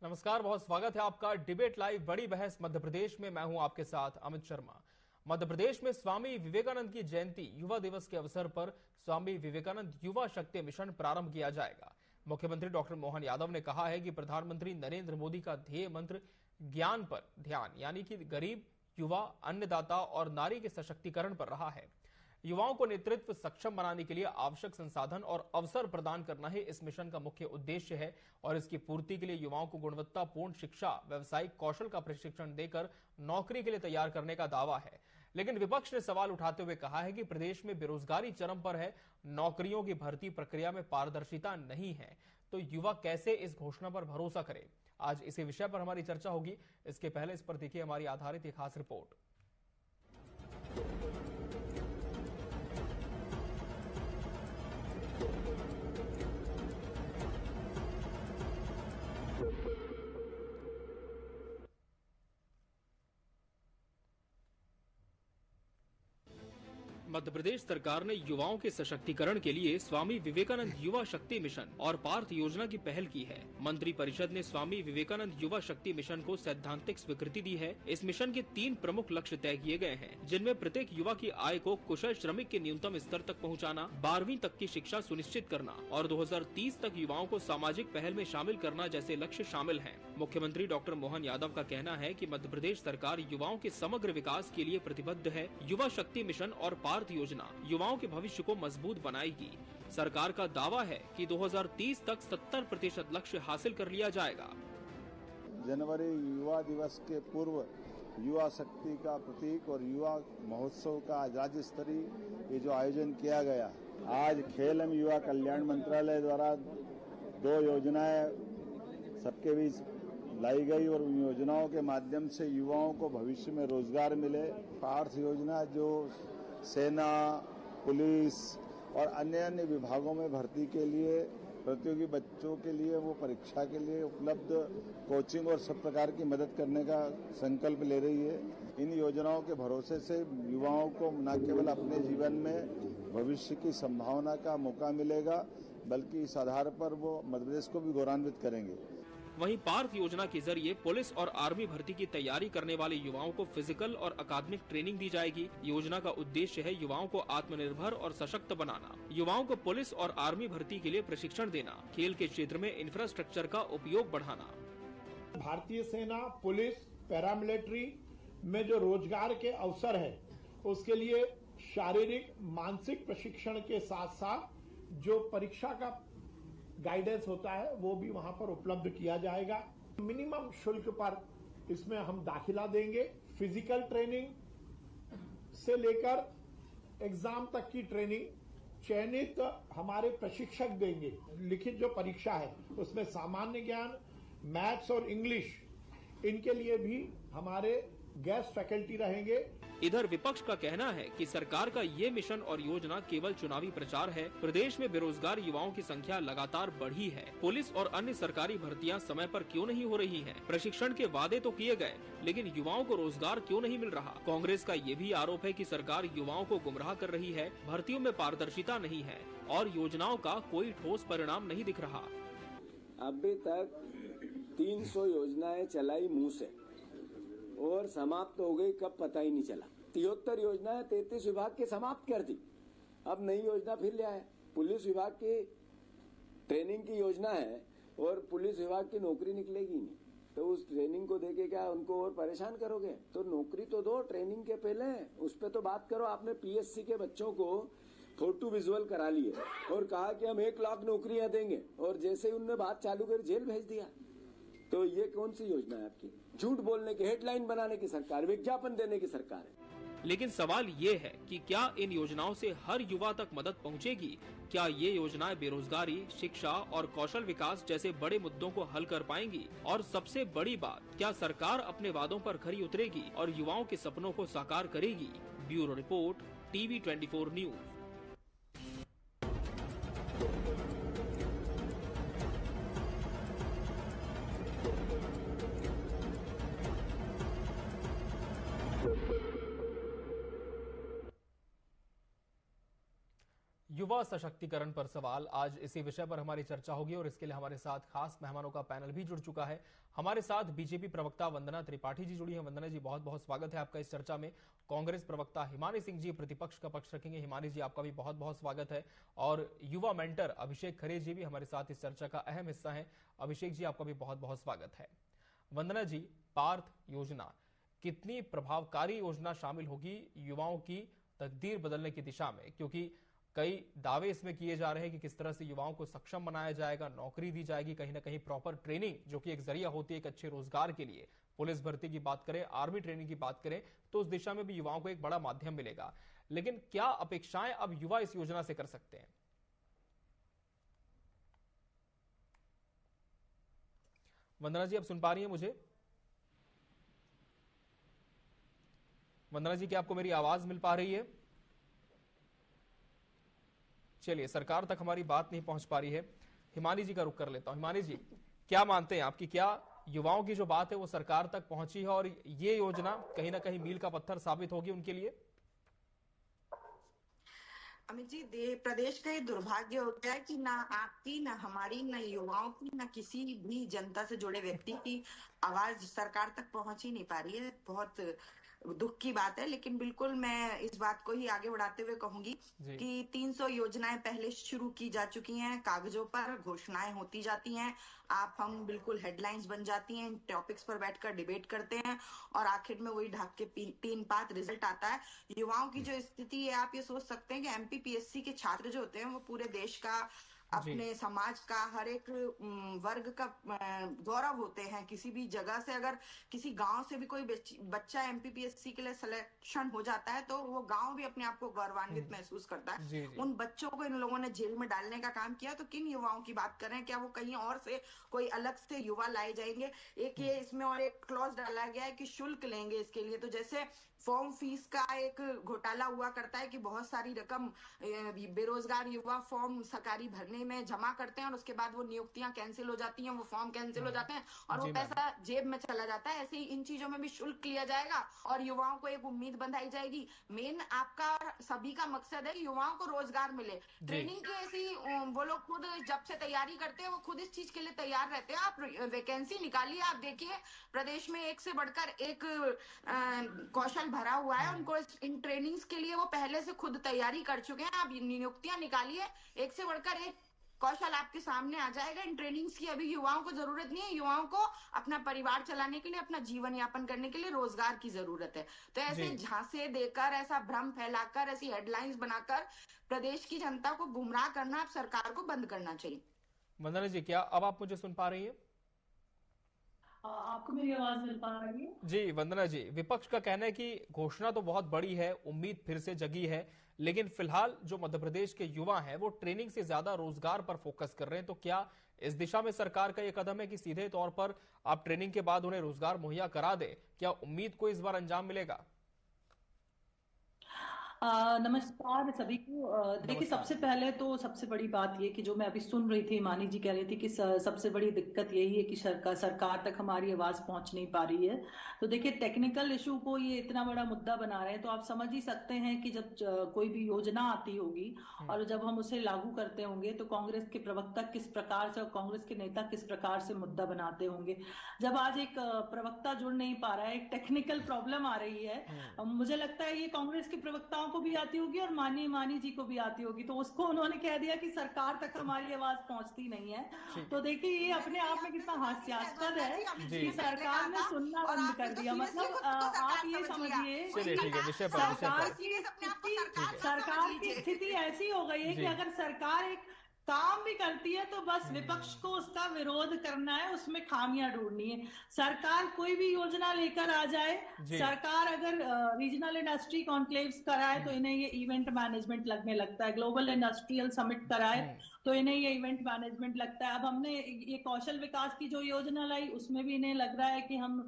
नमस्कार, बहुत स्वागत है आपका डिबेट लाइव बड़ी बहस मध्य प्रदेश में। मैं हूं आपके साथ अमित शर्मा। मध्य प्रदेश में स्वामी विवेकानंद की जयंती युवा दिवस के अवसर पर स्वामी विवेकानंद युवा शक्ति मिशन प्रारंभ किया जाएगा। मुख्यमंत्री डॉक्टर मोहन यादव ने कहा है कि प्रधानमंत्री नरेंद्र मोदी का ध्येय मंत्र ज्ञान पर ध्यान यानी कि गरीब, युवा, अन्नदाता और नारी के सशक्तिकरण पर रहा है। युवाओं को नेतृत्व सक्षम बनाने के लिए आवश्यक संसाधन और अवसर प्रदान करना ही इस मिशन का मुख्य उद्देश्य है और इसकी पूर्ति के लिए युवाओं को गुणवत्तापूर्ण शिक्षा, व्यावसायिक कौशल का प्रशिक्षण देकर नौकरी के लिए तैयार करने का दावा है। लेकिन विपक्ष ने सवाल उठाते हुए कहा है कि प्रदेश में बेरोजगारी चरम पर है, नौकरियों की भर्ती प्रक्रिया में पारदर्शिता नहीं है, तो युवा कैसे इस घोषणा पर भरोसा करे। आज इसी विषय पर हमारी चर्चा होगी। इसके पहले इस पर देखिए हमारी आधारित एक खास रिपोर्ट। मध्य प्रदेश सरकार ने युवाओं के सशक्तिकरण के लिए स्वामी विवेकानंद युवा शक्ति मिशन और पार्थ योजना की पहल की है। मंत्री परिषद ने स्वामी विवेकानंद युवा शक्ति मिशन को सैद्धांतिक स्वीकृति दी है। इस मिशन के 3 प्रमुख लक्ष्य तय किए गए हैं, जिनमें प्रत्येक युवा की आय को कुशल श्रमिक के न्यूनतम स्तर तक पहुँचाना, 12वीं तक की शिक्षा सुनिश्चित करना और 2030 तक युवाओं को सामाजिक पहल में शामिल करना जैसे लक्ष्य शामिल हैं। मुख्यमंत्री डॉक्टर मोहन यादव का कहना है कि मध्य प्रदेश सरकार युवाओं के समग्र विकास के लिए प्रतिबद्ध है। युवा शक्ति मिशन और पार्थ योजना युवाओं के भविष्य को मजबूत बनाएगी। सरकार का दावा है कि 2030 तक 70% लक्ष्य हासिल कर लिया जाएगा। जनवरी युवा दिवस के पूर्व युवा शक्ति का प्रतीक और युवा महोत्सव का राज्य स्तरीय ये जो आयोजन किया गया, आज खेल एवं युवा कल्याण मंत्रालय द्वारा 2 योजनाएं सबके बीच लाई गई और उन योजनाओं के माध्यम से युवाओं को भविष्य में रोजगार मिले। पार्थ योजना जो सेना, पुलिस और अन्य विभागों में भर्ती के लिए प्रतियोगी बच्चों के लिए वो परीक्षा के लिए उपलब्ध कोचिंग और सब प्रकार की मदद करने का संकल्प ले रही है। इन योजनाओं के भरोसे से युवाओं को न केवल अपने जीवन में भविष्य की संभावना का मौका मिलेगा, बल्कि इस आधार पर वो मध्य प्रदेश को भी गौरवान्वित करेंगे। वहीं पार्थ योजना के जरिए पुलिस और आर्मी भर्ती की तैयारी करने वाले युवाओं को फिजिकल और अकादमिक ट्रेनिंग दी जाएगी। योजना का उद्देश्य है युवाओं को आत्मनिर्भर और सशक्त बनाना, युवाओं को पुलिस और आर्मी भर्ती के लिए प्रशिक्षण देना, खेल के क्षेत्र में इंफ्रास्ट्रक्चर का उपयोग बढ़ाना। भारतीय सेना, पुलिस, पैरामिलिट्री में जो रोजगार के अवसर है, उसके लिए शारीरिक, मानसिक प्रशिक्षण के साथ साथ जो परीक्षा का गाइडेंस होता है वो भी वहां पर उपलब्ध किया जाएगा। मिनिमम शुल्क पर इसमें हम दाखिला देंगे। फिजिकल ट्रेनिंग से लेकर एग्जाम तक की ट्रेनिंग चयनित हमारे प्रशिक्षक देंगे। लिखित जो परीक्षा है उसमें सामान्य ज्ञान, मैथ्स और इंग्लिश, इनके लिए भी हमारे गेस्ट फैकल्टी रहेंगे। इधर विपक्ष का कहना है कि सरकार का ये मिशन और योजना केवल चुनावी प्रचार है। प्रदेश में बेरोजगार युवाओं की संख्या लगातार बढ़ी है। पुलिस और अन्य सरकारी भर्तियां समय पर क्यों नहीं हो रही हैं? प्रशिक्षण के वादे तो किए गए, लेकिन युवाओं को रोजगार क्यों नहीं मिल रहा? कांग्रेस का ये भी आरोप है कि सरकार युवाओं को गुमराह कर रही है, भर्तियों में पारदर्शिता नहीं है और योजनाओं का कोई ठोस परिणाम नहीं दिख रहा। अभी तक 300 योजनाएं चलाई मुंह से और समाप्त हो गई कब पता ही नहीं चला। 73 योजनाएं 33 विभाग के समाप्त कर दी, अब नई योजना फिर ले आए। पुलिस विभाग की ट्रेनिंग की योजना है और पुलिस विभाग की नौकरी निकलेगी नहीं, तो उस ट्रेनिंग को देके क्या उनको और परेशान करोगे? तो नौकरी तो दो ट्रेनिंग के पहले, उस पर तो बात करो। आपने पीएससी के बच्चों को फोटो विजुअल करा लिए और कहा कि हम 1 लाख नौकरियां देंगे, और जैसे ही उनने बात चालू कर जेल भेज दिया। तो ये कौन सी योजना है आपकी? झूठ बोलने की, हेडलाइन बनाने की सरकार, विज्ञापन देने की सरकार है। लेकिन सवाल ये है कि क्या इन योजनाओं से हर युवा तक मदद पहुंचेगी? क्या ये योजनाएं बेरोजगारी, शिक्षा और कौशल विकास जैसे बड़े मुद्दों को हल कर पाएंगी? और सबसे बड़ी बात, क्या सरकार अपने वादों पर खरी उतरेगी और युवाओं के सपनों को साकार करेगी? Bureau report, TV 24 news. युवा सशक्तिकरण पर सवाल। आज इसी विषय पर हमारी चर्चा होगी और इसके लिए हमारे साथ खास मेहमानों का पैनल भी जुड़ चुका है। हमारे साथ बीजेपी प्रवक्ता वंदना त्रिपाठी जी जुड़ी हैं। वंदना जी, बहुत बहुत स्वागत है आपका इस चर्चा में। कांग्रेस प्रवक्ता हिमानी सिंह जी प्रतिपक्ष का पक्ष रखेंगे। हिमानी जी, आपका भी बहुत बहुत स्वागत है। और युवा मेंटर अभिषेक खरे जी भी हमारे साथ इस चर्चा का अहम हिस्सा है। अभिषेक जी, आपका भी बहुत बहुत स्वागत है। वंदना जी, पार्थ योजना कितनी प्रभावकारी योजना शामिल होगी युवाओं की तकदीर बदलने की दिशा में, क्योंकि कई दावे इसमें किए जा रहे हैं कि किस तरह से युवाओं को सक्षम बनाया जाएगा, नौकरी दी जाएगी, कहीं ना कहीं प्रॉपर ट्रेनिंग जो कि एक जरिया होती है एक अच्छे रोजगार के लिए। पुलिस भर्ती की बात करें, आर्मी ट्रेनिंग की बात करें, तो उस दिशा में भी युवाओं को एक बड़ा माध्यम मिलेगा। लेकिन क्या अपेक्षाएं अब युवा इस योजना से कर सकते हैं? वंदना जी, आप सुन पा रही हैं मुझे? वंदना जी, क्या आपको मेरी आवाज मिल पा रही है? चलिए, सरकार तक हमारी बात नहीं पहुंच पा रही है। हिमानी जी का रुख कर लेता हूं। हिमानी जी, क्या मानते हैं आपकी, क्या युवाओं की जो बात है वो सरकार तक पहुंची है और ये योजना कहीं ना कहीं मील का पत्थर साबित होगी उनके लिए? अमित जी, प्रदेश का ये दुर्भाग्य हो गया है कि ना आपकी, ना हमारी, ना युवाओं की, ना किसी भी जनता से जुड़े व्यक्ति की आवाज सरकार तक पहुंच ही नहीं पा रही है। बहुत दुख की बात है। लेकिन बिल्कुल मैं इस बात को ही आगे बढ़ाते हुए कहूंगी कि 300 योजनाएं पहले शुरू की जा चुकी हैं, कागजों पर घोषणाएं होती जाती हैं, आप हम बिल्कुल हेडलाइंस बन जाती हैं, इन टॉपिक्स पर बैठकर डिबेट करते हैं और आखिर में वही ढाक के 3-5 रिजल्ट आता है। युवाओं की जो स्थिति है, आप ये सोच सकते हैं कि एमपीपीएससी के छात्र जो होते हैं वो पूरे देश का, अपने समाज का, हर एक वर्ग का गौरव होते हैं। किसी भी जगह से अगर किसी गांव से भी कोई बच्चा एमपीपीएससी के लिए सिलेक्शन हो जाता है तो वो गांव भी अपने आप को गौरवान्वित महसूस करता है। जी। उन बच्चों को इन लोगों ने जेल में डालने का काम किया, तो किन युवाओं की बात कर रहे हैं? क्या वो कहीं और से कोई अलग से युवा लाए जाएंगे? एक ये इसमें और एक क्लॉज डाला गया है कि शुल्क लेंगे इसके लिए। तो जैसे फॉर्म फीस का एक घोटाला हुआ करता है कि बहुत सारी रकम बेरोजगार युवा फॉर्म सरकारी भरने में जमा करते हैं और उसके बाद वो नियुक्तियां कैंसिल हो जाती हैं, वो फॉर्म कैंसिल हो जाते हैं और वो पैसा जेब में चला जाता है। ऐसे ही इन चीजों में भी शुल्क लिया जाएगा और युवाओं को एक उम्मीद बंधाई जाएगी। मेन आपका सभी का मकसद है कि युवाओं को रोजगार मिले। ट्रेनिंग की ऐसी वो लोग खुद जब से तैयारी करते हैं वो खुद इस चीज के लिए तैयार रहते हैं। आप वैकेंसी निकालिए, आप देखिए प्रदेश में एक से बढ़कर एक कौशल भरा हुआ है। उनको इन ट्रेनिंग्स के लिए वो पहले से खुद तैयारी कर चुके हैं। आप नियुक्तियां निकालिए, एक से बढ़कर एक कौशल आपके सामने आ जाएगा। इन ट्रेनिंग्स की अभी युवाओं को जरूरत नहीं है। युवाओं को अपना परिवार चलाने के लिए, अपना जीवन यापन करने के लिए रोजगार की जरूरत है। तो ऐसे झांसे देकर, ऐसा भ्रम फैलाकर, ऐसी हेडलाइंस बनाकर प्रदेश की जनता को गुमराह करना अब सरकार को बंद करना चाहिए। वंदना जी, क्या अब आप मुझे सुन पा रही है? आपको मेरी आवाज मिल पा रही है? जी वंदना जी, विपक्ष का कहना है कि घोषणा तो बहुत बड़ी है, उम्मीद फिर से जगी है, लेकिन फिलहाल जो मध्य प्रदेश के युवा हैं वो ट्रेनिंग से ज्यादा रोजगार पर फोकस कर रहे हैं। तो क्या इस दिशा में सरकार का ये कदम है कि सीधे तौर पर आप ट्रेनिंग के बाद उन्हें रोजगार मुहैया करा दे? क्या उम्मीद को इस बार अंजाम मिलेगा? नमस्कार सभी को। देखिए, सबसे पहले तो सबसे बड़ी बात ये कि जो मैं अभी सुन रही थी, मानी जी कह रही थी कि सबसे बड़ी दिक्कत यही है कि सरकार तक हमारी आवाज पहुंच नहीं पा रही है। तो देखिए, टेक्निकल इशू को ये इतना बड़ा मुद्दा बना रहे हैं तो आप समझ ही सकते हैं कि जब कोई भी योजना आती होगी और जब हम उसे लागू करते होंगे तो कांग्रेस के प्रवक्ता किस प्रकार से और कांग्रेस के नेता किस प्रकार से मुद्दा बनाते होंगे। जब आज एक प्रवक्ता जुड़ नहीं पा रहा है, एक टेक्निकल प्रॉब्लम आ रही है, मुझे लगता है ये कांग्रेस के प्रवक्ताओं को भी आती होगी और मानी जी को भी आती होगी। तो उसको उन्होंने कह दिया कि सरकार तक हमारी आवाज पहुंचती नहीं है। तो देखिए, ये अपने आप में कितना हास्यास्पद है कि सरकार ने सुनना बंद कर दिया। मतलब आप ये समझिए सरकार की स्थिति ऐसी हो गई है कि अगर सरकार एक काम भी करती है तो बस विपक्ष को उसका विरोध करना है, उसमें खामियां ढूंढनी है। सरकार कोई भी योजना लेकर आ जाए, सरकार अगर रीजनल इंडस्ट्री कॉन्क्लेव्स कराए तो इन्हें ये इवेंट मैनेजमेंट लगने लगता है, ग्लोबल इंडस्ट्रियल समिट कराए तो इन्हें ये इवेंट मैनेजमेंट लगता है। अब हमने ये कौशल विकास की जो योजना लाई उसमें भी इन्हें लग रहा है कि हम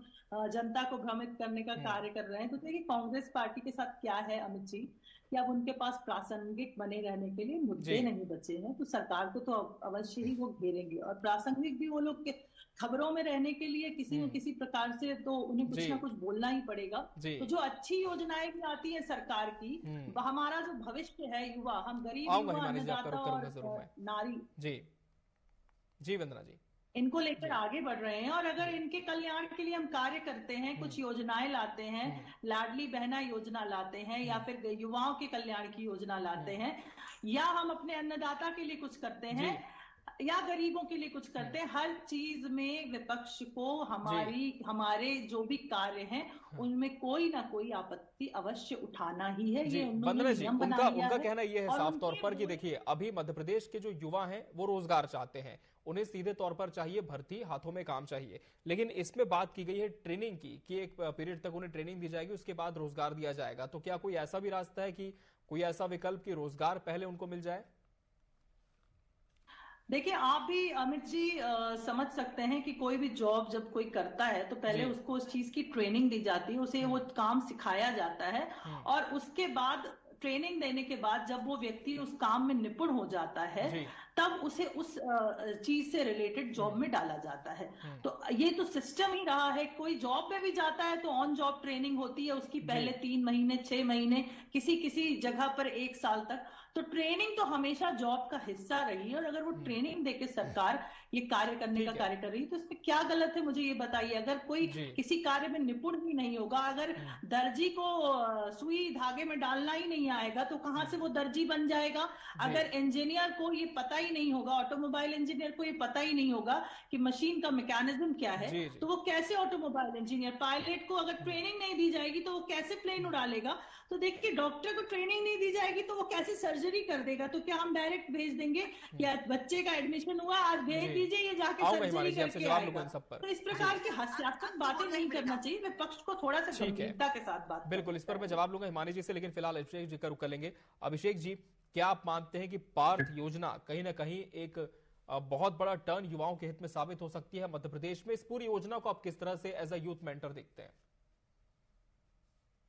जनता को भ्रमित करने का कार्य कर रहे हैं। तो देखिए, कांग्रेस पार्टी के साथ क्या है अमित जी कि अब उनके पास प्रासंगिक बने रहने के लिए मुद्दे नहीं बचे हैं, तो सरकार को तो अवश्य ही वो घेरेंगे। और प्रासंगिक भी वो लोग के खबरों में रहने के लिए किसी न किसी प्रकार से तो उन्हें कुछ ना कुछ बोलना ही पड़ेगा। तो जो अच्छी योजनाएं भी आती है सरकार की, हमारा जो भविष्य है युवा, हम गरीब युवा, अन्नदाता और नारी, जी वंदना जी, इनको लेकर आगे बढ़ रहे हैं। और अगर इनके कल्याण के लिए हम कार्य करते हैं, कुछ योजनाएं लाते हैं, लाडली बहना योजना लाते हैं, या फिर युवाओं के कल्याण की योजना लाते हैं, या हम अपने अन्नदाता के लिए कुछ करते हैं, या गरीबों के लिए कुछ करते हैं, हर चीज में विपक्ष को हमारे जो भी कार्य हैं उनमें कोई ना कोई आपत्ति अवश्य उठाना ही है। ये वंदना जी, उनका कहना ये है साफ तौर पर कि देखिए, अभी मध्य प्रदेश के जो युवा हैं वो रोजगार चाहते हैं, उन्हें सीधे तौर पर चाहिए भर्ती, हाथों में काम चाहिए। लेकिन इसमें बात की गई है ट्रेनिंग की, कि एक पीरियड तक उन्हें ट्रेनिंग दी जाएगी, उसके बाद रोजगार दिया जाएगा। तो क्या कोई ऐसा भी रास्ता है कि कोई ऐसा विकल्प कि रोजगार पहले उनको मिल जाए? देखिए, आप भी अमित जी समझ सकते हैं कि कोई भी जॉब जब कोई करता है तो पहले उसको उस चीज की ट्रेनिंग दी जाती है, उसे वो काम सिखाया जाता है, और उसके बाद ट्रेनिंग देने के बाद जब वो व्यक्ति उस काम में निपुण हो जाता है तब उसे उस चीज से रिलेटेड जॉब में डाला जाता है। तो ये तो सिस्टम ही रहा है। कोई जॉब में भी जाता है तो ऑन जॉब ट्रेनिंग होती है उसकी, पहले 3 महीने 6 महीने, किसी जगह पर 1 साल तक। तो ट्रेनिंग तो हमेशा जॉब का हिस्सा रही है, और अगर वो ट्रेनिंग देके सरकार ये कार्य करने का कार्य कर रही है तो इसमें क्या गलत है, मुझे ये बताइए। अगर कोई किसी कार्य में निपुण ही नहीं होगा, अगर दर्जी को सुई धागे में डालना ही नहीं आएगा तो कहाँ से वो दर्जी बन जाएगा। अगर इंजीनियर को ये पता ही नहीं होगा, ऑटोमोबाइल इंजीनियर को ये पता ही नहीं होगा कि मशीन का मैकेनिज्म क्या है, तो वो कैसे ऑटोमोबाइल इंजीनियर, पायलट को अगर ट्रेनिंग नहीं दी जाएगी तो वो कैसे प्लेन उड़ा लेगा। तो देखिए, डॉक्टर को ट्रेनिंग नहीं दी जाएगी तो वो कैसे सर्जरी कर देगा। तो क्या हम डायरेक्ट भेज देंगे कि बच्चे का एडमिशन हुआ, आज भेज दीजिए, ये जाके सर्जरी करके आएगा। तो इस प्रकार की हास्यास्पद बातें नहीं करना चाहिए, विपक्ष को थोड़ा सा गंभीरता के साथ बात। बिल्कुल, इस पर मैं जवाब लूंगा हिमानी जी से, लेकिन फिलहाल अभिषेक जी का रुख कर लेंगे। अभिषेक जी, क्या आप मानते हैं कि पार्थ योजना कहीं ना कहीं एक बहुत बड़ा टर्न युवाओं के हित में साबित हो सकती है मध्य प्रदेश में? इस पूरी योजना को आप किस तरह से एज अ यूथ मेंटर देखते हैं?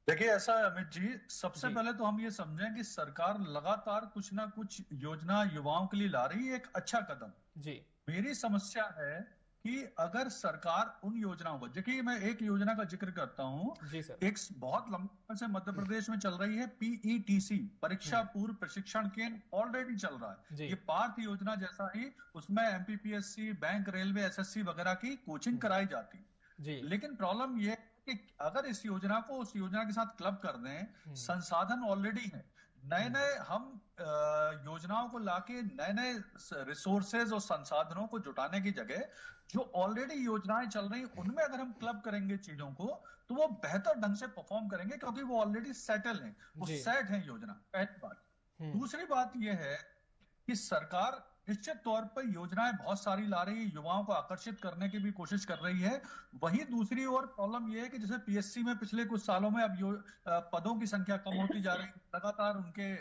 देखिए, ऐसा है अमित जी, सबसे पहले तो हम ये समझें कि सरकार लगातार कुछ ना कुछ योजना युवाओं के लिए ला रही है, एक अच्छा कदम जी। मेरी समस्या है कि अगर सरकार उन योजनाओं को, देखिए मैं एक योजना का जिक्र करता हूँ, एक बहुत लंबे से मध्य प्रदेश में चल रही है PETC, परीक्षा पूर्व प्रशिक्षण केंद्र, ऑलरेडी चल रहा है। ये पार्थ योजना जैसा ही, उसमें MPPSC, बैंक, रेलवे, SSC वगैरह की कोचिंग कराई जाती है। लेकिन प्रॉब्लम ये कि अगर इस योजना को उस योजना के साथ क्लब कर दें, संसाधन ऑलरेडी है, नए हम योजनाओं को लाके नए रिसोर्सेज और संसाधनों को जुटाने की जगह जो ऑलरेडी योजनाएं चल रही उनमें अगर हम क्लब करेंगे चीजों को, तो वो बेहतर ढंग से परफॉर्म करेंगे, क्योंकि वो ऑलरेडी सेटल है, वो सेट है योजना। पहली बात। दूसरी बात यह है कि सरकार निश्चित तौर पर योजनाएं बहुत सारी ला रही है, युवाओं को आकर्षित करने की भी कोशिश कर रही है। वहीं दूसरी ओर प्रॉब्लम यह है कि जैसे PSC में पिछले कुछ सालों में अब पदों की संख्या कम होती जा रही है, लगातार उनके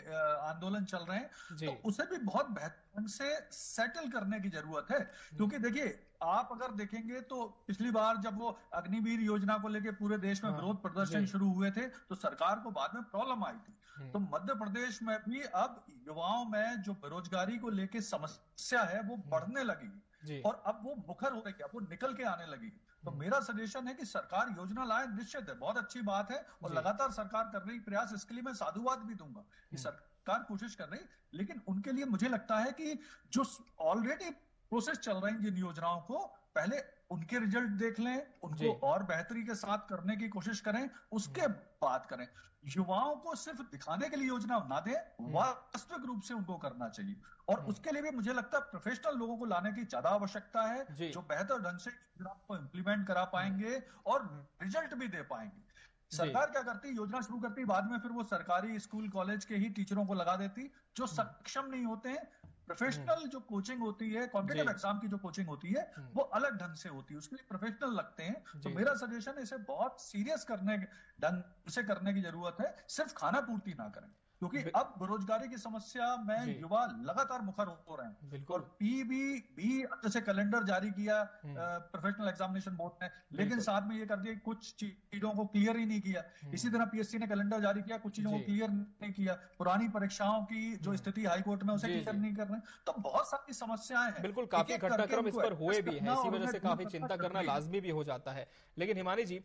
आंदोलन चल रहे हैं, तो उसे भी बहुत बेहतर ढंग से सेटल करने की जरूरत है। क्योंकि देखिए, आप अगर देखेंगे तो पिछली बार जब वो अग्निवीर योजना को लेकर पूरे देश में विरोध प्रदर्शन शुरू हुए थे तो सरकार को बाद में प्रॉब्लम आई थी। तो मध्य प्रदेश में भी अब युवाओं में जो बेरोजगारी को लेकर समस्या है वो बढ़ने लगी और अब वो मुखर हो रही है, अब वो निकल के आने लगी। तो मेरा सजेशन है कि सरकार योजना लाए, निश्चित है, बहुत अच्छी बात है और लगातार सरकार कर रही प्रयास, इसके लिए मैं साधुवाद भी दूंगा कि सरकार कोशिश कर रही। लेकिन उनके लिए मुझे लगता है कि जो ऑलरेडी प्रोसेस चल रही है जिन योजनाओं को, पहले उनके रिजल्ट देख लें, उनको और बेहतरी के साथ करने की कोशिश करें, उसके बाद करें। युवाओं को सिर्फ दिखाने के लिए योजना ना दें, वास्तविक रूप से उनको करना चाहिए। और उसके लिए भी मुझे लगता है प्रोफेशनल लोगों को लाने की ज्यादा आवश्यकता है, जो बेहतर ढंग से योजना को इम्प्लीमेंट करा पाएंगे और रिजल्ट भी दे पाएंगे। सरकार क्या करती, योजना शुरू करती, बाद में फिर वो सरकारी स्कूल कॉलेज के ही टीचरों को लगा देती जो सक्षम नहीं होते हैं। प्रोफेशनल जो कोचिंग होती है, कॉम्पिटिटिव एग्जाम की जो कोचिंग होती है, वो अलग ढंग से होती है, उसके लिए प्रोफेशनल लगते हैं। तो मेरा सजेशन है इसे बहुत सीरियस ढंग से करने की जरूरत है, सिर्फ खाना पूर्ति ना करें। क्योंकि अब बेरोजगारी की समस्या में युवा लगातार मुखर हो रहे हैं। और पीबी भी जैसे कैलेंडर जारी किया प्रोफेशनल एग्जामिनेशन बोर्ड ने, लेकिन साथ में ये कर दिया कुछ चीजों को क्लियर ही नहीं किया। इसी तरह पीएससी ने कैलेंडर जारी किया, कुछ चीजों को क्लियर नहीं किया। पुरानी परीक्षाओं की जो स्थिति हाईकोर्ट में उसे क्लियर नहीं कर रहे। तो बहुत सारी समस्याएं हैं। बिल्कुल, काफी घटनाक्रम इस पर हुए भी हैं, इसी वजह से काफी चिंता करना लाजमी भी हो जाता है। लेकिन हिमानी जी,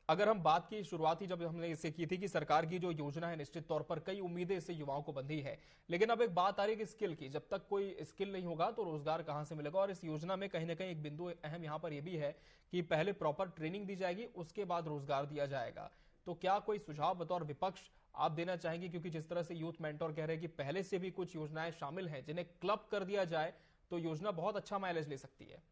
अगर हम बात की शुरुआत ही जब हमने इससे की थी कि सरकार की जो योजना है निश्चित तौर पर कई उम्मीदें इससे युवाओं को बंधी है, लेकिन अब एक बात आ रही है कि स्किल की, जब तक कोई स्किल नहीं होगा तो रोजगार कहां से मिलेगा। और इस योजना में कहीं ना कहीं एक बिंदु अहम यहां पर यह भी है कि पहले प्रॉपर ट्रेनिंग दी जाएगी, उसके बाद रोजगार दिया जाएगा। तो क्या कोई सुझाव बतौर विपक्ष आप देना चाहेंगे, क्योंकि जिस तरह से यूथ मेंटोर कह रहे हैं कि पहले से भी कुछ योजनाएं शामिल हैं जिन्हें क्लब कर दिया जाए तो योजना बहुत अच्छा माइलेज ले सकती है।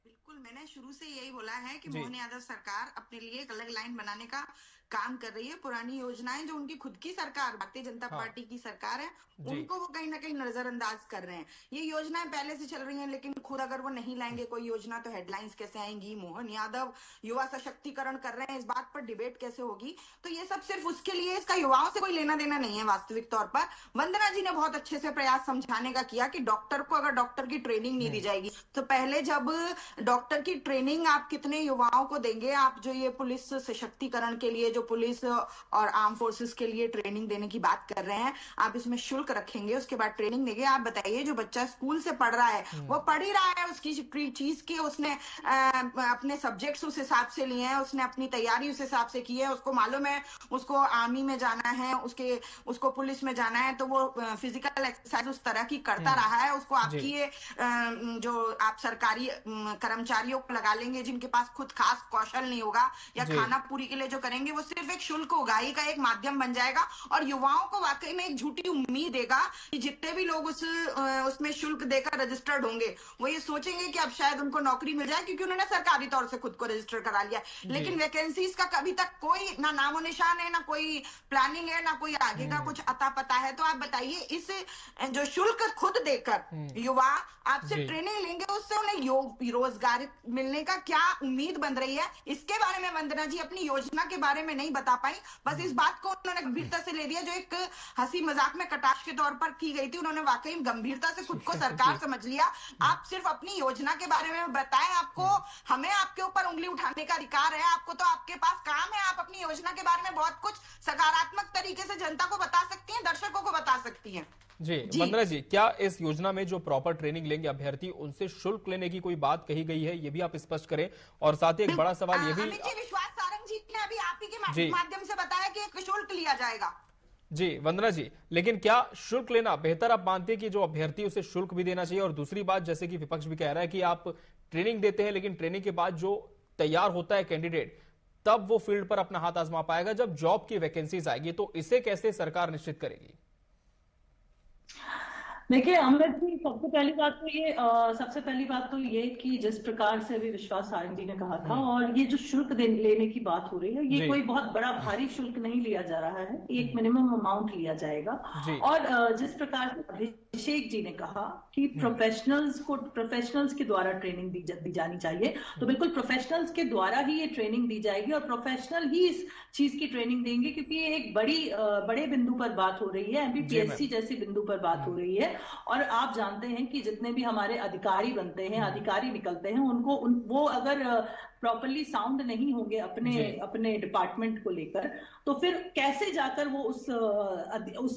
बिल्कुल, मैंने शुरू से यही बोला है कि मोहन यादव सरकार अपने लिए एक अलग लाइन बनाने का काम कर रही है। पुरानी योजनाएं जो उनकी खुद की सरकार, भारतीय जनता पार्टी की सरकार है, उनको वो कहीं ना कहीं नजरअंदाज कर रहे हैं। ये योजनाएं पहले से चल रही हैं, लेकिन खुद अगर वो नहीं लाएंगे कोई योजना तो हेडलाइंस कैसे आएंगी? मोहन यादव युवा सशक्तिकरण कर रहे हैं, इस बात पर डिबेट कैसे होगी? तो ये सब सिर्फ उसके लिए, इसका युवाओं से कोई लेना देना नहीं है। वास्तविक तौर पर वंदना जी ने बहुत अच्छे से प्रयास समझाने का किया कि डॉक्टर को अगर डॉक्टर की ट्रेनिंग नहीं दी जाएगी तो पहले जब डॉक्टर की ट्रेनिंग आप कितने युवाओं को देंगे? आप जो ये पुलिस सशक्तिकरण के लिए, जो पुलिस और आर्म फोर्सेस के लिए ट्रेनिंग देने की बात कर रहे हैं, आप इसमें शुल्क रखेंगे, उसके बाद ट्रेनिंग देंगे। आप बताइए, जो बच्चा स्कूल से पढ़ रहा है वो पढ़ ही रहा है, उसकी चीज की उसने अपने सब्जेक्ट्स उस हिसाब से लिए हैं, उसने अपनी तैयारी उस हिसाब से की है, उसको मालूम है उसको आर्मी में जाना है, उसको पुलिस में जाना है, तो वो फिजिकल एक्सरसाइज उस तरह की करता रहा है। उसको आपकी ये जो आप सरकारी कर्मचारियों को लगा लेंगे जिनके पास खुद खास कौशल नहीं होगा, या खाना पूरी के लिए जो करेंगे, वो सिर्फ एक शुल्क उगाही का एक माध्यम बन जाएगा और युवाओं को वाकई में एक झूठी उम्मीद देगा कि जितने भी लोग उसमें शुल्क देकर रजिस्टर्ड होंगे वो ये सोचेंगे कि अब शायद उनको नौकरी मिल जाए, क्योंकि उन्होंने सरकारी तौर से खुद को रजिस्टर करा लिया। लेकिन वैकेंसीज का कभी तक कोई ना नामो निशान है, ना कोई प्लानिंग है, ना कोई आगे का कुछ अता पता है। तो आप बताइए, इस जो शुल्क खुद देकर युवा आपसे ट्रेनिंग लेंगे, उससे उन्हें रोजगार मिलने का क्या उम्मीद बन रही है? इसके बारे में वंदना जी अपनी योजना के बारे में नहीं बता पाई। बस इस बात को उन्होंने गंभीरता से ले लिया, जो एक हंसी मजाक में कटाक्ष के तौर पर की गई थी, उन्होंने वाकई गंभीरता से खुद को सरकार समझ लिया। आप सिर्फ अपनी योजना के बारे में बताएं, आपको हमें आपके ऊपर उंगली उठाने का अधिकार है, आपको तो आपके पास काम है, आप अपनी योजना के बारे में बहुत कुछ सकारात्मक तरीके से जनता को बता सकती हैं, दर्शकों को बता सकती हैं। जी वंदना जी, क्या इस योजना में जो प्रॉपर ट्रेनिंग लेंगे अभ्यर्थी, उनसे शुल्क लेने की कोई बात कही गई है? ये भी आप स्पष्ट करें। और साथ ही एक बड़ा सवाल ये भी, विश्वास सारंग जी ने अभी आप ही के माध्यम से बताया कि एक शुल्क लिया जाएगा। जी वंदना जी, लेकिन क्या शुल्क लेना बेहतर आप मानते हैं कि जो अभ्यर्थी उसे शुल्क भी देना चाहिए? और दूसरी बात, जैसे कि विपक्ष भी कह रहा है कि आप ट्रेनिंग देते हैं, लेकिन ट्रेनिंग के बाद जो तैयार होता है कैंडिडेट, तब वो फील्ड पर अपना हाथ आजमा पाएगा जब जॉब की वैकेंसीज आएगी, तो इसे कैसे सरकार निश्चित करेगी? देखिए अमृत जी, सबसे पहली बात तो ये कि जिस प्रकार से अभी विश्वास सारंग जी ने कहा था, और ये जो शुल्क लेने की बात हो रही है, ये कोई बहुत बड़ा भारी शुल्क नहीं लिया जा रहा है, एक मिनिमम अमाउंट लिया जाएगा। और जिस प्रकार से अभिषेक जी ने कहा कि प्रोफेशनल्स के द्वारा ट्रेनिंग दी जानी चाहिए, तो बिल्कुल प्रोफेशनल्स के द्वारा ही ये ट्रेनिंग दी जाएगी और प्रोफेशनल ही इस चीज की ट्रेनिंग देंगे, क्योंकि ये एक बड़े बिंदु पर बात हो रही है, एमपीपीएससी जैसी बिंदु पर बात हो रही है। और आप जानते हैं कि जितने भी हमारे अधिकारी बनते हैं, अधिकारी निकलते हैं, वो अगर प्रॉपरली साउंड नहीं होंगे अपने डिपार्टमेंट को लेकर, तो फिर कैसे जाकर वो उस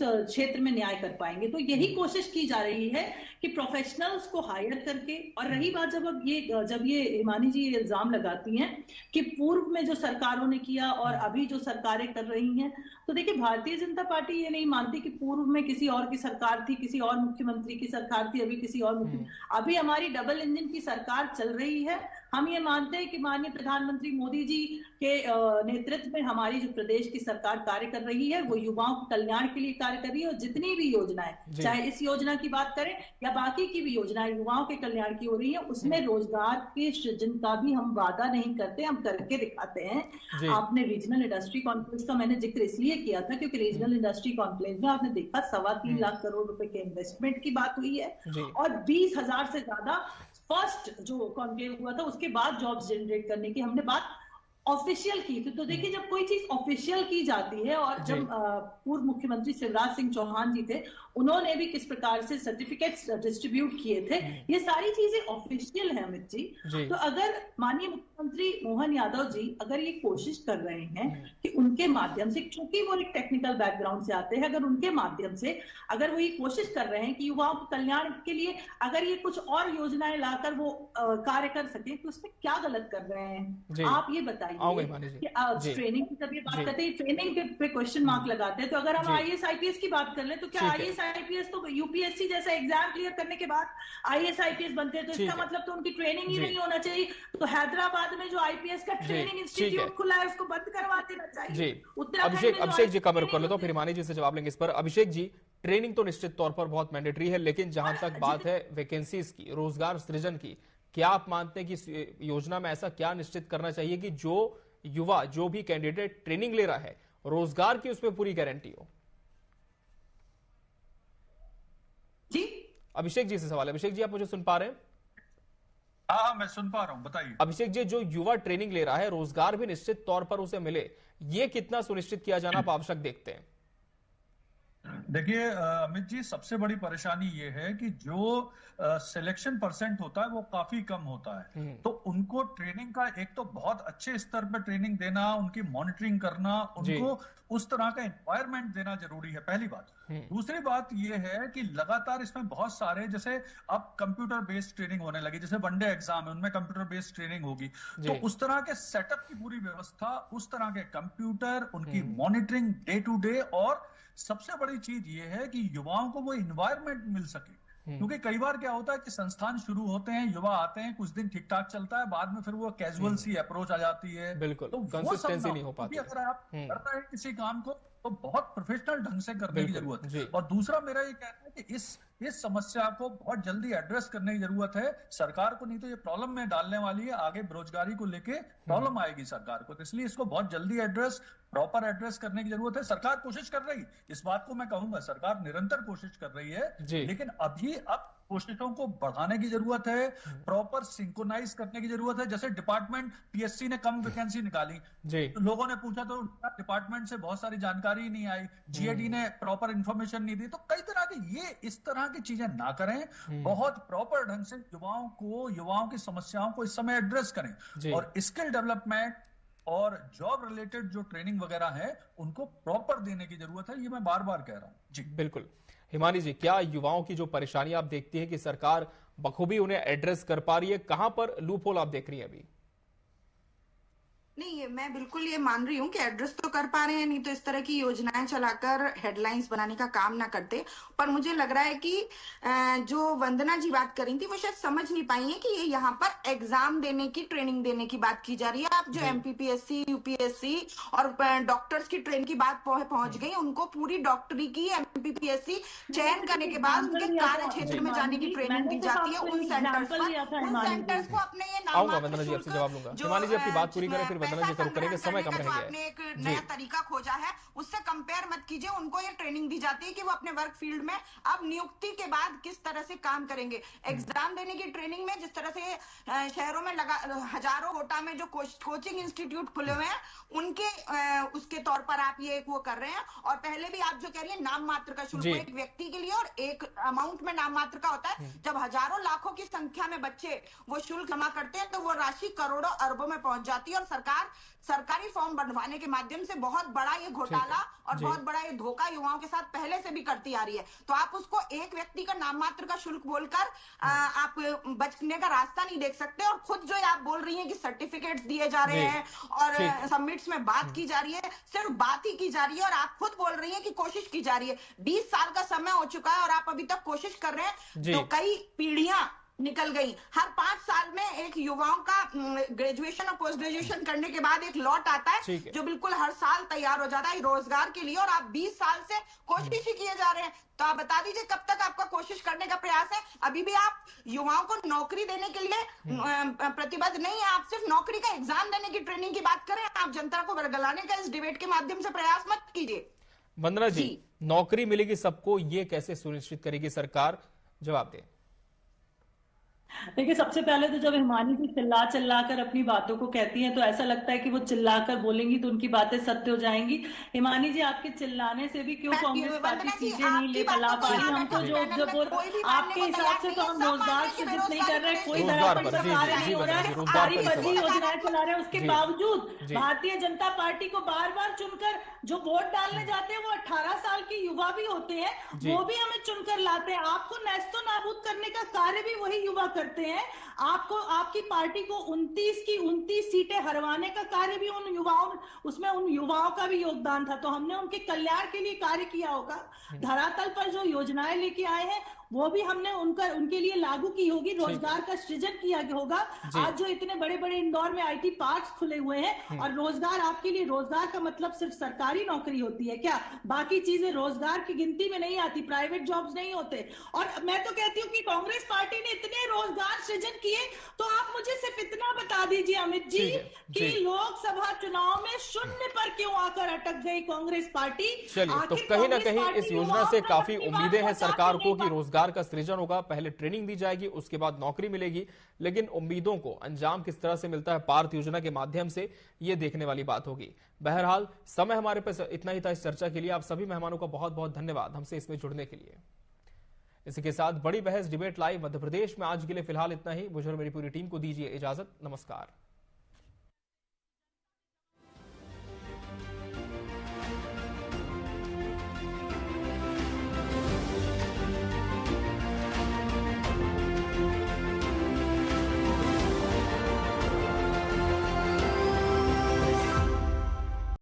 क्षेत्र में न्याय कर पाएंगे? तो यही कोशिश की जा रही है कि प्रोफेशनल्स को हायर करके। और रही बात, जब ये हिमानी जी इल्जाम लगाती हैं कि पूर्व में जो सरकारों ने किया और अभी जो सरकारें कर रही हैं, तो देखिए भारतीय जनता पार्टी ये नहीं मानती कि पूर्व में किसी और की सरकार थी, किसी और मुख्यमंत्री की सरकार थी, अभी किसी और अभी हमारी डबल इंजन की सरकार चल रही है। हम ये मानते हैं कि माननीय प्रधानमंत्री मोदी जी के नेतृत्व में हमारी जो प्रदेश की सरकार कार्य कर रही है, वो युवाओं के कल्याण के लिए कार्य कर रही है। और जितनी भी योजनाएं, चाहे इस योजना की बात करें या बाकी की भी योजनाएं युवाओं के कल्याण की हो रही है, उसमें रोजगार के सृजन का भी हम वादा नहीं करते, हम करके दिखाते हैं। आपने रीजनल इंडस्ट्री कॉन्फ्रेंस का मैंने जिक्र इसलिए किया था क्योंकि रीजनल इंडस्ट्री कॉन्फ्रेंस में आपने देखा 3.25 लाख करोड़ रुपए के इन्वेस्टमेंट की बात हुई है, और 20,000 से ज्यादा फर्स्ट जो कॉन्क्लेव हुआ था उसके बाद जॉब्स जनरेट करने की हमने बात ऑफिशियल की थी। तो देखिए, जब कोई चीज ऑफिशियल की जाती है, और जब पूर्व मुख्यमंत्री शिवराज सिंह चौहान जी थे, उन्होंने भी किस प्रकार से सर्टिफिकेट्स डिस्ट्रीब्यूट किए थे, ये सारी चीजें ऑफिशियल है अमित जी। तो अगर माननीय मुख्यमंत्री मोहन यादव जी अगर ये कोशिश कर रहे हैं कि उनके माध्यम से, क्योंकि वो एक टेक्निकल बैकग्राउंड से आते हैं, अगर उनके माध्यम से अगर वो ये कोशिश कर रहे हैं कि युवाओं के कल्याण के लिए अगर ये कुछ और योजनाएं लाकर वो कार्य कर सके, तो उसमें क्या गलत कर रहे हैं? आप ये बताइए कि ट्रेनिंग की जब ये बात करते हैं, ट्रेनिंग पे क्वेश्चन मार्क लगाते हैं, तो अगर हम IAS IPS की बात कर लें, तो क्या IAS IPS तो UPSC जैसा एग्जाम क्लियर करने के बाद IAS IPS बनते हैं, तो इसका मतलब तो उनकी ट्रेनिंग ही नहीं होना चाहिए। तो हैदराबाद में जो IPS का ट्रेनिंग इंस्टीट्यूट खुला है, उसको बंद करवा देना चाहिए। अभिषेक जी कमर कर लो, तो फिर हिमानी जी से जवाब लेंगे इस पर। अभिषेक जी, ट्रेनिंग तो निश्चित तौर पर बहुत मैंडेटरी है, लेकिन जहां तक बात है वैकेंसीज की, रोजगार सृजन की, क्या आप मानते हैं कि इस योजना में ऐसा क्या निश्चित करना चाहिए कि जो युवा, जो भी कैंडिडेट ट्रेनिंग ले रहा है, रोजगार की उसमें पूरी गारंटी हो? जी अभिषेक जी से सवाल है। अभिषेक जी, आप मुझे सुन पा रहे हैं? हाँ, मैं सुन पा रहा हूं, बताइए। अभिषेक जी, जो युवा ट्रेनिंग ले रहा है, रोजगार भी निश्चित तौर पर उसे मिले, ये कितना सुनिश्चित किया जाना आप आवश्यक देखते हैं? देखिए अमित जी, सबसे बड़ी परेशानी ये है कि जो सिलेक्शन परसेंट होता है वो काफी कम होता है। तो उनको ट्रेनिंग का एक तो बहुत अच्छे स्तर पर ट्रेनिंग देना, उनकी मॉनिटरिंग करना, उनको उस तरह का एनवायरनमेंट देना जरूरी है, पहली बात। दूसरी बात ये है कि लगातार इसमें बहुत सारे, जैसे अब कंप्यूटर बेस्ड ट्रेनिंग होने लगी, जैसे वनडे एग्जाम है उनमें कंप्यूटर बेस्ड ट्रेनिंग होगी, तो उस तरह के सेटअप की पूरी व्यवस्था, उस तरह के कंप्यूटर, उनकी मॉनिटरिंग डे टू डे, और सबसे बड़ी चीज ये है कि युवाओं को वो इन्वायरमेंट मिल सके। क्योंकि कई बार क्या होता है कि संस्थान शुरू होते हैं, युवा आते हैं, कुछ दिन ठीक ठाक चलता है, बाद में फिर वो कैजुअल सी अप्रोच आ जाती है। बिल्कुल, तो कंसिस्टेंसी नहीं हो पाती। अगर आप कर रहे हैं किसी काम को, तो बहुत प्रोफेशनल ढंग से करने की जरूरत है। और दूसरा मेरा ये कहना है कि इस समस्या को बहुत जल्दी एड्रेस करने की जरूरत है सरकार को, नहीं तो ये प्रॉब्लम में डालने वाली है, आगे बेरोजगारी को लेके प्रॉब्लम आएगी सरकार को। तो इसलिए इसको बहुत जल्दी प्रॉपर एड्रेस करने की जरूरत है। सरकार कोशिश कर रही, इस बात को मैं कहूंगा, सरकार निरंतर कोशिश कर रही है, लेकिन अब कोशिशों को बढ़ाने की जरूरत है, प्रॉपर सिंक्रोनाइज करने की जरूरत है। जैसे डिपार्टमेंट PSC ने कम वैकेंसी निकाली, तो लोगों ने पूछा तो डिपार्टमेंट से बहुत सारी जानकारी नहीं आई, GAD ने प्रॉपर इंफॉर्मेशन नहीं दी। तो कई तरह की इस तरह की चीजें ना करें, बहुत प्रॉपर ढंग से युवाओं की समस्याओं को इस समय एड्रेस करें, और स्किल डेवलपमेंट और जॉब रिलेटेड जो ट्रेनिंग वगैरह है उनको प्रॉपर देने की जरूरत है। ये मैं बार बार कह रहा हूं जी। बिल्कुल। हिमानी जी, क्या युवाओं की जो परेशानी आप देखती हैं कि सरकार बखूबी उन्हें एड्रेस कर पा रही है? कहां पर लूप होल आप देख रही है अभी? नहीं, मैं बिल्कुल ये मान रही हूँ कि एड्रेस तो कर पा रहे हैं, नहीं तो इस तरह की योजनाएं चलाकर हेडलाइंस बनाने का काम ना करते। पर मुझे लग रहा है कि जो वंदना जी बात कर रही थी, वो शायद समझ नहीं पाई है कि ये यहाँ पर एग्जाम देने की, ट्रेनिंग देने की बात की जा रही है। आप जो MPPSC, UPSC और डॉक्टर्स की ट्रेनिंग की बात पहुंच गई, उनको पूरी डॉक्टरी की MPPSC चयन करने के बाद उनके कार्य क्षेत्र में जाने की ट्रेनिंग दी जाती है उन सेंटर्स को। अपने ये वंदना जी आपसे जवाब लूंगा। हिमानी जी अपनी बात पूरी करें, फिर वंदना जी करेंगे, समय कम रह गया है। आपने एक नया तरीका खोजा है, उससे कंपेयर मत कीजिए। उनको ये ट्रेनिंग दी जाती है कि वो अपने वर्क फील्ड में अब नियुक्ति के बाद किस तरह से काम करेंगे। एग्जाम देने की ट्रेनिंग में जिस तरह से शहरों में हजारों कोटा में जो कोचिंग इंस्टीट्यूट खुले हुए हैं, उनके उसके तौर पर आप ये वो कर रहे हैं। और पहले भी आप जो कह रही है नाम मात्र का शुल्क, एक व्यक्ति के लिए और एक अमाउंट में नाम मात्र का होता है। जब हजारों लाखों की संख्या में बच्चे वो शुल्क जमा करते हैं, तो वो राशि करोड़ों अरबों में पहुंच जाती है। और सरकारी फॉर्म बनवाने के माध्यम से बहुत बड़ा ये घोटाला और बहुत बड़ा ये धोखा युवाओं के साथ पहले से भी करती आ रही है। तो आप उसको एक व्यक्ति का नाम मात्र का शुल्क बोलकर आप बचने का रास्ता नहीं देख सकते। और खुद जो आप बोल रही हैं कि सर्टिफिकेट्स दिए जा रहे हैं और सबमिट्स में बात की जा रही है, सिर्फ बात ही की जा रही है। और आप खुद बोल रही हैं कि कोशिश की जा रही है। 20 साल का समय हो चुका है और आप अभी तक कोशिश कर रहे हैं। तो कई पीढ़ियां निकल गई। हर 5 साल में एक युवाओं का ग्रेजुएशन और पोस्ट ग्रेजुएशन करने के बाद एक लॉट आता है जो बिल्कुल हर साल तैयार हो जाता है रोजगार के लिए। और आप 20 साल से कोशिश ही किए जा रहे हैं। तो आप बता दीजिए कब तक आपका कोशिश करने का प्रयास है? अभी भी आप युवाओं को नौकरी देने के लिए प्रतिबद्ध नहीं है। आप सिर्फ नौकरी का एग्जाम देने की ट्रेनिंग की बात करें। आप जनता को वर्गलाने का इस डिबेट के माध्यम से प्रयास मत कीजिए। वंदना जी, नौकरी मिलेगी सबको, ये कैसे सुनिश्चित करेगी सरकार? जवाब दें। देखिए, सबसे पहले तो जब हिमानी जी चिल्ला कर अपनी बातों को कहती हैं तो ऐसा लगता है कि वो चिल्लाकर बोलेंगी तो उनकी बातें सत्य हो जाएंगी। हिमानी जी, आपके चिल्लाने से भी क्यों कांग्रेस पार्टी सीटें नहीं ले ला पा रही? हम तो जो आपके हिसाब से तो हम रोजगार सृजित नहीं कर रहे, कोई तरह पर कार्य नहीं हो रहा है, सारी फर्जी योजनाएं चला रहे हैं। उसके बावजूद भारतीय जनता पार्टी को बार बार चुनकर जो वोट डालने जाते हैं वो 18 साल के युवा भी होते हैं, वो भी हमें चुनकर लाते हैं। आपको नेस्तो नाबूद करने का कार्य भी वही युवा करते हैं। आपको, आपकी पार्टी को 29 की 29 सीटें हरवाने का कार्य भी उन युवाओं का भी योगदान था। तो हमने उनके कल्याण के लिए कार्य किया होगा। धरातल पर जो योजनाएं लेके आए हैं वो भी हमने उनके लिए लागू की होगी, रोजगार का सृजन किया होगा। आज जो इतने बड़े बड़े इंदौर में IT पार्क्स खुले हुए हैं, और रोजगार, आपके लिए रोजगार का मतलब सिर्फ सरकारी नौकरी होती है क्या? बाकी चीजें रोजगार की गिनती में नहीं आती, प्राइवेट जॉब्स नहीं होते। और मैं तो कहती हूँ कि कांग्रेस पार्टी ने इतने रोजगार सृजन किए, तो आप मुझे सिर्फ इतना बता दीजिए अमित जी कि लोकसभा चुनाव में 0 पर क्यों आकर अटक गई कांग्रेस पार्टी? चलिए, तो कहीं ना कहीं इस योजना से काफी उम्मीदें हैं सरकार को कि रोजगार का सृजन होगा। पहले ट्रेनिंग दी जाएगी, उसके बाद नौकरी मिलेगी, लेकिन उम्मीदों को अंजाम किस तरह से मिलता है पार्थ योजना के माध्यम से, ये देखने वाली बात होगी। बहरहाल समय हमारे पास इतना ही था इस चर्चा के लिए। आप सभी मेहमानों का बहुत बहुत धन्यवाद हमसे इसमें जुड़ने के लिए। इसी के साथ बड़ी बहस डिबेट लाइव मध्य प्रदेश में आज के लिए फिलहाल इतना ही। मुझे और मेरी पूरी टीम को दीजिए इजाजत। नमस्कार।